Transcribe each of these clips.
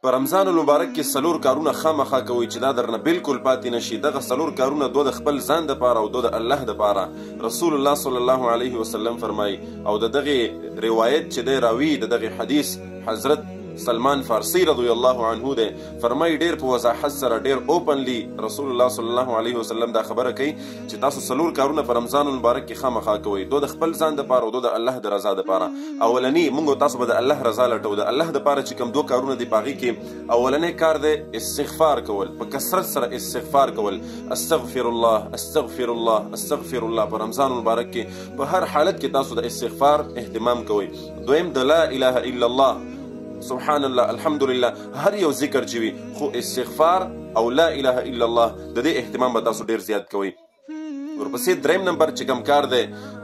په رمضان المبارک کې څلور کارونه خامخا کوئ چې دا درنه بالکل پاتې نشي. دغه څلور کارونه دوه د خپل ځان دپاره او دوه د الله دپاره. رسول الله صلی الله علیه وسلم فرمایي او د دغې روایت چې دی راوي د دغې حدیث حضرت سلمان فارسی رضی الله عنه دی، فرمایي ډېر په وضاحت سره ډېر اوپنلی رسول الله صلی الله علیه وسلم دا خبره کوي چې تاسو څلور کارونه په رمضان المبارک کې خامخا کوئ، دوه د خپل ځان دپاره او دوه د الله د رضا دپاره. اولني موږ تاسو به د الله رضا لټو. د الله دپاره چې کوم دوه کارونه دي په هغې کې اولنی کار دی استغفار کول، په کثرت سره استغفار کول. استغفر الله استغفر الله استغفر الله. په رمضان المبارک کې په هر حالت کې تاسو د استغفار اهتمام کوئ. دویم د لا اله الا الله، سبحان الله، الحمدلله، هر یو ذکر چې وي خو استغفار او لا اله الا الله د دې اهتمام به تاسو ډیر زیات کوئ. ورپسې دریم نمبر چې کوم کار دی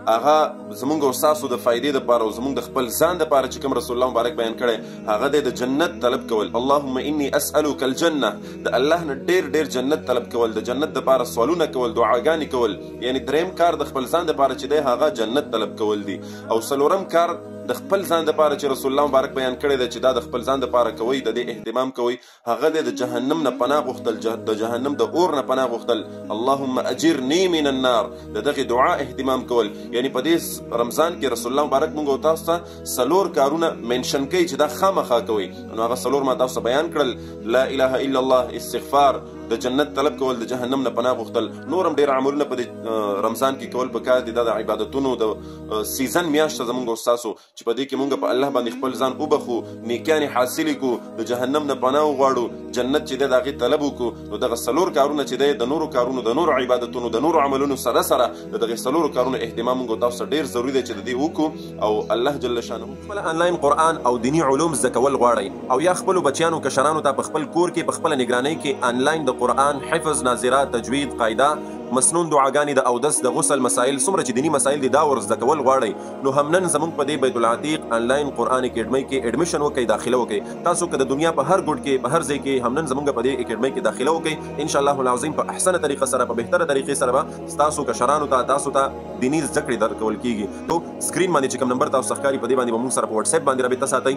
هغه زمونږ او ستاسو د فایدې دپاره او زمونږ د خپل ځان دپاره چې کوم رسول الله مبارک بیان کړی هغه دی د جنت طلب کول. اللهم انی اسألک الجنه، د الله نه ډیر ډیر جنت طلب کول، د جنت دپاره سوالونه کول، دعاګانې کول. یعنی دریم کار د خپل ځان دپاره چې دی هغه جنت طلب کول دی. او څلورم کار د خپل ځان دپاره چې رسول الله مبارک بیان کړی دی چې دا د خپل ځان دپاره کوئ، د دې اهتمام کوئ، هغه دی د جهنم نه پناه غوښتل، د جهنم د اور نه پناه غوښتل. اللهم اجرنی من النار، د دغې دعا اهتمام کول. یعنی په دې رمضان کې رسول الله مبارک موږ او تاسو ته څلور کارونه منشن کوي چې دا خامخا کوئ. نو هغه څلور ما تاسو ته بیان کړل: لا اله الا الله، استغفار، د جنت طلب کول، د جهنم نه پناه غوښتل. نور هم ډېر عملونه په دې رمضان کې کول پکار دي. دا د عبادتونو د سیزن میاشت زموږ او ستاسو چې په دې کې موږ په الله باندې خپل ځان وبخو، نیکیانې حاصلې کړو، د جهنم نه پناه وغواړو، جنت چې دی د هغې طلب وکړو. نو دغه څلور کارونه چې دی د نورو کارونو، د نورو عبادتونو، د نورو عملونو سره سره د دغې څلورو کارونو اهتمام موږ او تاسو ته ډېر ضروري دی چې د دې وکړو. او الله جل شانه خپل آنلاین قرآن او دیني علوم زده کول غواړئ او یا خپلو بچیانو کشرانو ته په خپل کور کې په خپله نګرانۍ کې آنلاین د قرآن حفظ، ناظرات، تجوید، قاعده، مسنون دعاګانې، د اودس، د غسل مسائل، څومره چې دیني مسایل دي دا ور زده کول غواړئ نو هم نن زموږ په دې بیت العتیق آنلاین قرآن اکیډمۍ کې اډمیشن وکړئ، داخله وکړئ. تاسو که د دنیا په هر ګوټ کې په هر ځای کې هم نن زموږ په دې اکیډمۍ کې داخله وکړئ، انشاءالله العظیم په احسنه طریقه سره، په بهتره طریقې سره به ستاسو کشرانو ته، تاسو ته دیني زده کړې درکول کېږي. نو سکرین باندې چې کوم نمبر تاسو ښکاري په دې باندې به موږ سره په وټساپ باندې رابطه ساتئ.